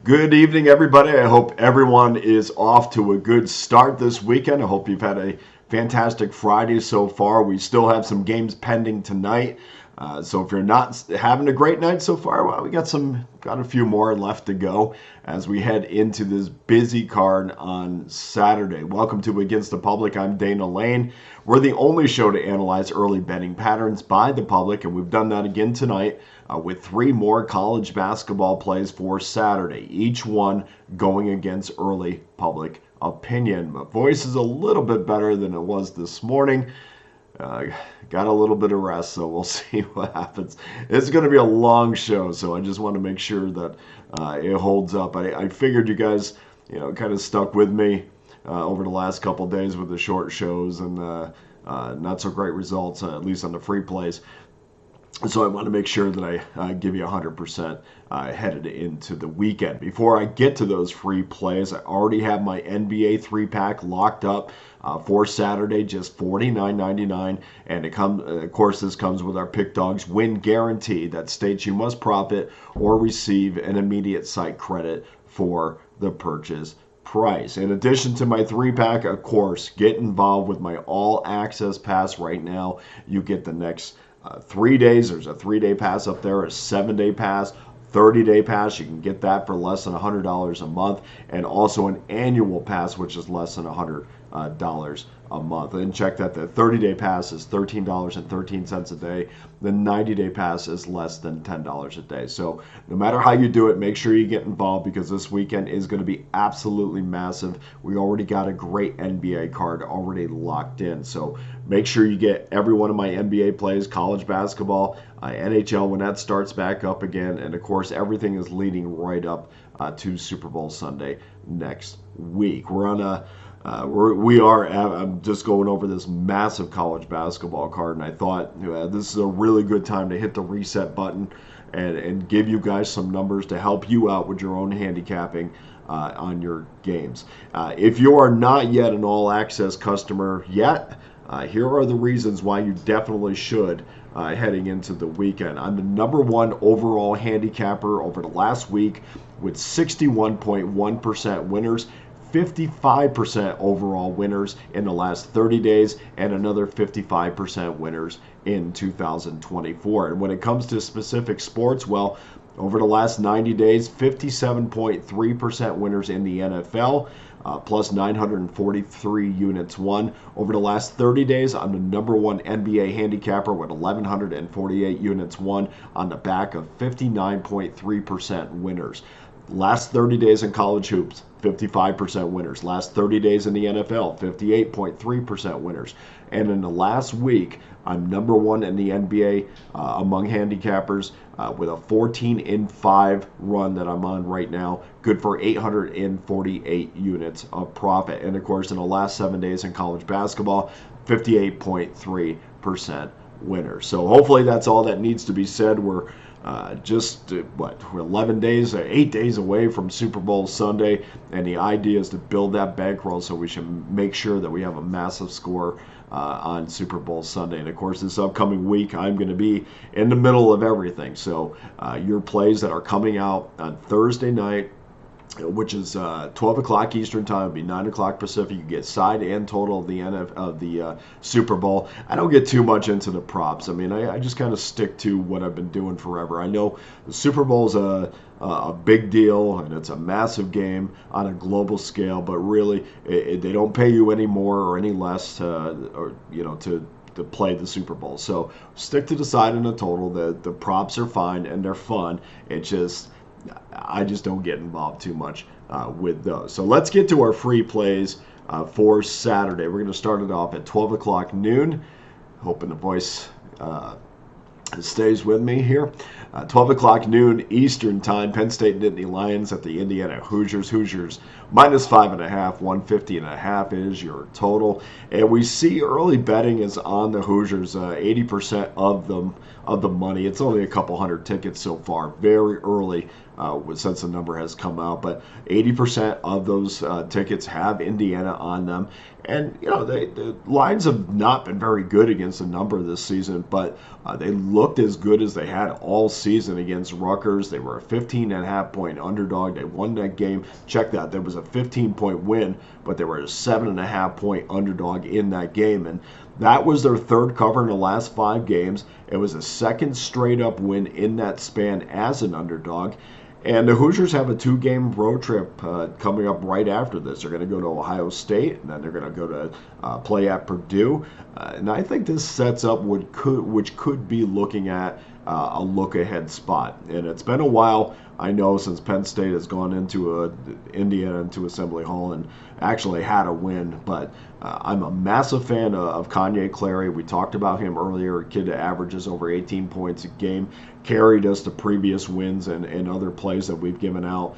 Good evening, everybody. I hope everyone is off to a good start this weekend. I hope you've had a fantastic Friday so far. We still have some games pending tonight. So if you're not having a great night so far, well, we got a few more left to go as we head into this busy card on Saturday. Welcome to Against the Public. I'm Dana Lane. We're the only show to analyze early betting patterns by the public, and we've done that again tonight with three more college basketball plays for Saturday, each one going against early public opinion. My voice is a little bit better than it was this morning. Got a little bit of rest, so we'll see what happens. It's going to be a long show, so I just want to make sure that it holds up. I figured you guys, kind of stuck with me over the last couple days with the short shows and not so great results, at least on the free plays. So I want to make sure that I give you 100% headed into the weekend. Before I get to those free plays, I already have my NBA 3-pack locked up for Saturday, just $49.99. And of course, this comes with our Pick Dawgz win guarantee that states you must profit or receive an immediate site credit for the purchase price. In addition to my 3-pack, of course, get involved with my all access pass right now. You get the next 3 days. There's a 3-day pass up there, a 7-day pass, 30-day pass. You can get that for less than $100 a month, and also an annual pass, which is less than $100 a month. And check that the 30-day pass is $13.13 a day. The 90-day pass is less than $10 a day. So no matter how you do it, make sure you get involved because this weekend is going to be absolutely massive. We already got a great NBA card already locked in. So make sure you get every one of my NBA plays, college basketball, NHL when that starts back up again. And of course, everything is leading right up to Super Bowl Sunday next week. I'm just going over this massive college basketball card, and I thought this is a really good time to hit the reset button and give you guys some numbers to help you out with your own handicapping on your games. If you are not yet an all-access customer yet, here are the reasons why you definitely should heading into the weekend. I'm the #1 overall handicapper over the last week with 61.1% winners. 55% overall winners in the last 30 days and another 55% winners in 2024. And when it comes to specific sports, well, over the last 90 days, 57.3% winners in the NFL, plus 943 units won. Over the last 30 days, I'm the #1 NBA handicapper with 1,148 units won on the back of 59.3% winners. Last 30 days in college hoops, 55% winners. Last 30 days in the NFL, 58.3% winners. And in the last week, I'm #1 in the NBA among handicappers with a 14-5 run that I'm on right now. Good for 848 units of profit. And of course, in the last 7 days in college basketball, 58.3% winners. So hopefully that's all that needs to be said. We're 11 days, 8 days away from Super Bowl Sunday, and the idea is to build that bankroll so we should make sure that we have a massive score on Super Bowl Sunday. And of course, this upcoming week, I'm going to be in the middle of everything. So your plays that are coming out on Thursday night, which is 12 o'clock Eastern time, it'll be 9 o'clock Pacific. You get side and total of the Super Bowl. I don't get too much into the props. I mean, I just kind of stick to what I've been doing forever. I know the Super Bowl is a big deal and it's a massive game on a global scale, but really they don't pay you any more or any less to play the Super Bowl. So stick to the side and the total. The props are fine and they're fun. I just don't get involved too much with those. So let's get to our free plays for Saturday. We're going to start it off at 12 o'clock noon. Hoping the voice stays with me here. 12 o'clock noon Eastern time. Penn State Nittany Lions at the Indiana Hoosiers. Hoosiers minus 5.5. 150.5 is your total. And we see early betting is on the Hoosiers. 80% of the money. It's only a couple hundred tickets so far. Very early since the number has come out, but 80% of those tickets have Indiana on them. And, the lines have not been very good against a number this season, but they looked as good as they had all season against Rutgers. They were a 15.5-point underdog. They won that game. Check that. There was a 15-point win, but they were a 7.5-point underdog in that game. And that was their third cover in the last 5 games. It was a second straight-up win in that span as an underdog. And the Hoosiers have a 2-game road trip coming up right after this. They're going to go to Ohio State, and then they're going to go to play at Purdue. And I think this sets up which could be looking at a look-ahead spot. And it's been a while, I know, since Penn State has gone into Indiana into Assembly Hall and actually had a win. But I'm a massive fan of Kanye Clary. We talked about him earlier, a kid that averages over 18 points a game, carried us to previous wins and other plays that we've given out.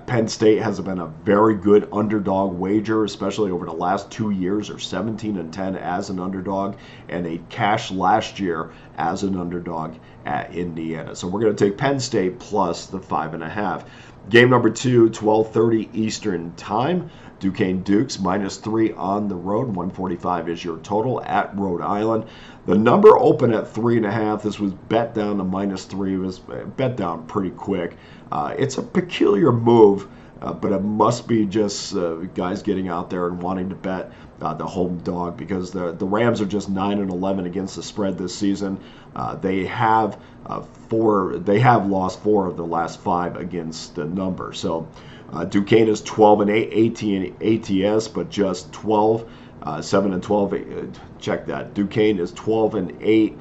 Penn State has been a very good underdog wager, especially over the last 2 years. They're 17-10 as an underdog, and they cashed last year as an underdog at Indiana. So we're going to take Penn State plus the 5.5. Game number 2, 12:30 Eastern Time. Duquesne Dukes -3 on the road. 145 is your total at Rhode Island. The number opened at 3.5. This was bet down to -3. It was bet down pretty quick. It's a peculiar move, but it must be just guys getting out there and wanting to bet the home dog, because the Rams are just 9-11 against the spread this season. They have lost 4 of the last 5 against the number. So Duquesne is 12-8 ATS, but just 7-12. Check that. Duquesne is 12-8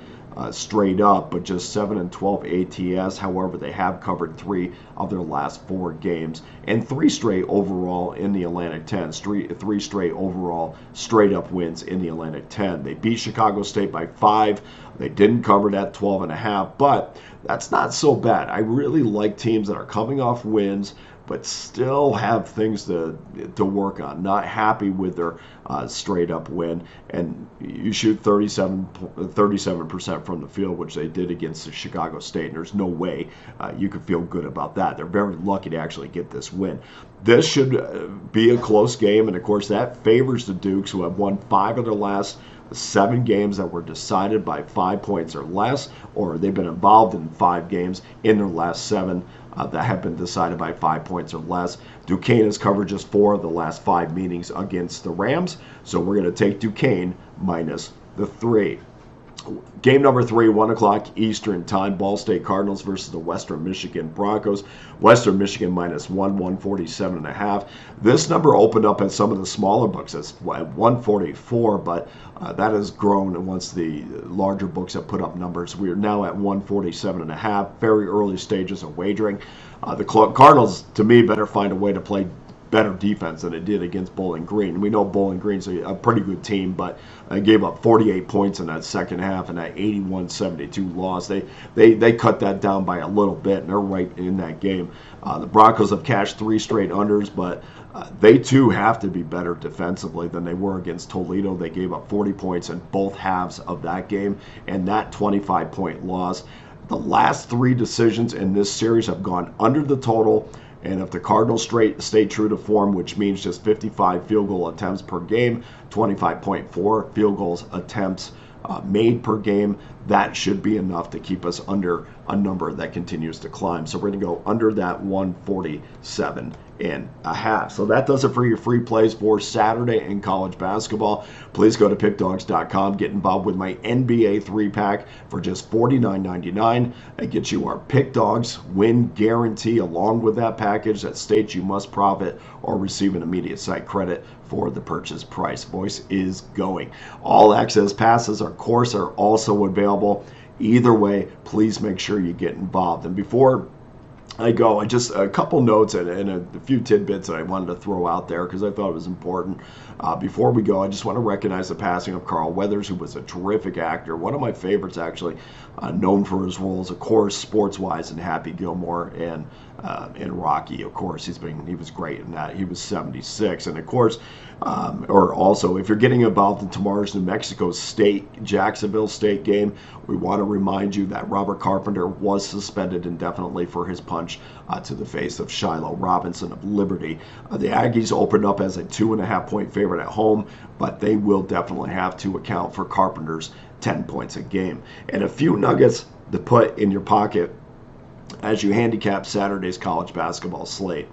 straight up, but just 7-12 ATS. However, they have covered 3 of their last 4 games and 3 straight overall in the Atlantic 10. 3 straight overall straight up wins in the Atlantic 10. They beat Chicago State by 5. They didn't cover that 12.5, but that's not so bad. I really like teams that are coming off wins but still have things to work on. Not happy with their straight up win, and you shoot 37% from the field, which they did against the Chicago State, and there's no way you could feel good about that. They're very lucky to actually get this win. This should be a close game, and of course that favors the Dukes, who have won 5 of their last 7 games that were decided by 5 points or less, or they've been involved in 5 games in their last 7 that have been decided by 5 points or less. Duquesne has covered just 4 of the last 5 meetings against the Rams, so we're going to take Duquesne -3. Game number 3, 1 o'clock Eastern Time. Ball State Cardinals versus the Western Michigan Broncos. Western Michigan -1, 147.5. This number opened up at some of the smaller books at 144, but that has grown once the larger books have put up numbers. We are now at 147.5. Very early stages of wagering. The Cardinals, to me, better find a way to play better defense than it did against Bowling Green. We know Bowling Green's a pretty good team, but they gave up 48 points in that second half and that 81-72 loss. They cut that down by a little bit, and they're right in that game. The Broncos have cashed 3 straight unders, but they too have to be better defensively than they were against Toledo. They gave up 40 points in both halves of that game, and that 25-point loss. The last 3 decisions in this series have gone under the total. And if the Cardinals stay true to form, which means just 55 field goal attempts per game, 25.4 field goals attempts made per game, that should be enough to keep us under a number that continues to climb. So we're going to go under that 147.5. So that does it for your free plays for Saturday in college basketball. Please go to pickdawgz.com. Get involved with my NBA 3-pack for just $49.99. That gets you our Pick Dawgz win guarantee along with that package that states you must profit or receive an immediate site credit for the purchase price. Voice is going. All access passes, of course, are also available. Either way, please make sure you get involved. And before I go, just a couple notes and a few tidbits that I wanted to throw out there because I thought it was important. Before we go, I just want to recognize the passing of Carl Weathers, who was a terrific actor, one of my favorites actually, known for his roles, of course, sports-wise in Happy Gilmore and Rocky. Of course, he was great in that. He was 76, and of course, or also, if you're getting involved in tomorrow's New Mexico State, Jacksonville State game, we want to remind you that Robert Carpenter was suspended indefinitely for his punch to the face of Shiloh Robinson of Liberty. The Aggies opened up as a 2.5-point favorite at home, but they will definitely have to account for Carpenter's 10 points a game. And a few nuggets to put in your pocket as you handicap Saturday's college basketball slate.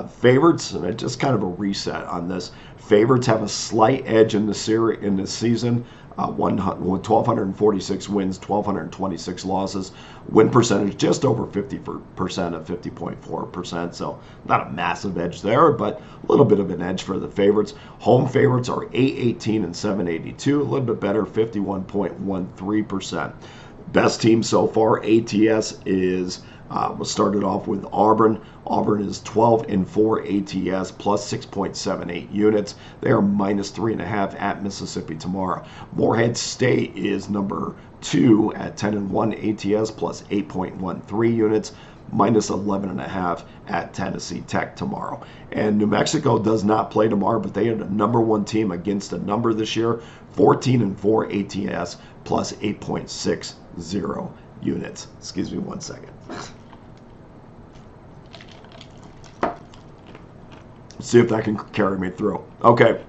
Favorites, and just kind of a reset on this. Favorites have a slight edge in the season. 1,246 wins, 1,226 losses. Win percentage just over 50% at 50.4%. So not a massive edge there, but a little bit of an edge for the favorites. Home favorites are 818 and 782, a little bit better, 51.13%. Best team so far, ATS is started off with Auburn. Auburn is 12-4 ATS plus 6.78 units. They are minus 3.5 at Mississippi tomorrow. Morehead State is number 2 at 10-1 ATS plus 8.13 units. Minus 11.5 at Tennessee Tech tomorrow. And New Mexico does not play tomorrow, but they are the number 1 team against a number this year. 14-4 ATS plus 8.60 units. Excuse me one second. See if that can carry me through. Okay.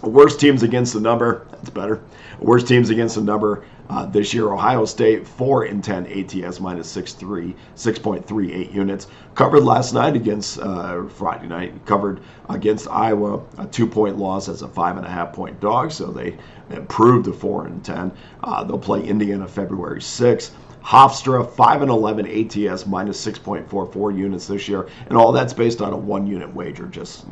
Worst teams against the number. That's better. Worst teams against the number this year. Ohio State 4-10 ATS minus 6.38 units. Covered last night against Friday night. Covered against Iowa, a 2-point loss as a 5.5-point dog. So they improved to 4-10. They'll play Indiana February 6th. Hofstra 5-11 ATS minus 6.44 units this year, and all that's based on a 1-unit wager. Just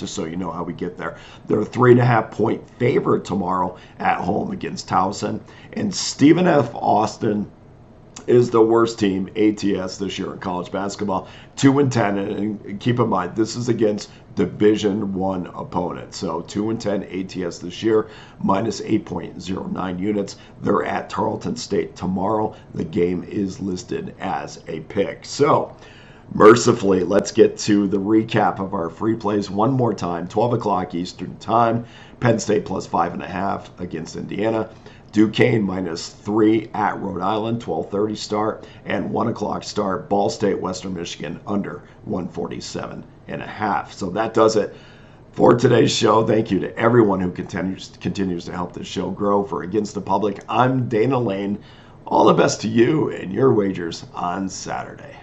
so you know how we get there. They're a 3.5-point favorite tomorrow at home against Towson, and Stephen F. Austin is the worst team ATS this year in college basketball, 2-10, and keep in mind this is against Division I opponents. So 2-10 ATS this year, minus 8.09 units. They're at Tarleton State tomorrow. The game is listed as a pick. So mercifully, let's get to the recap of our free plays one more time. 12 o'clock Eastern time. Penn State plus 5.5 against Indiana. Duquesne minus 3 at Rhode Island, 12:30 start, and 1 o'clock start, Ball State, Western Michigan, under 147.5. So that does it for today's show. Thank you to everyone who continues to help this show grow. For Against the Public, I'm Dana Lane. All the best to you and your wagers on Saturday.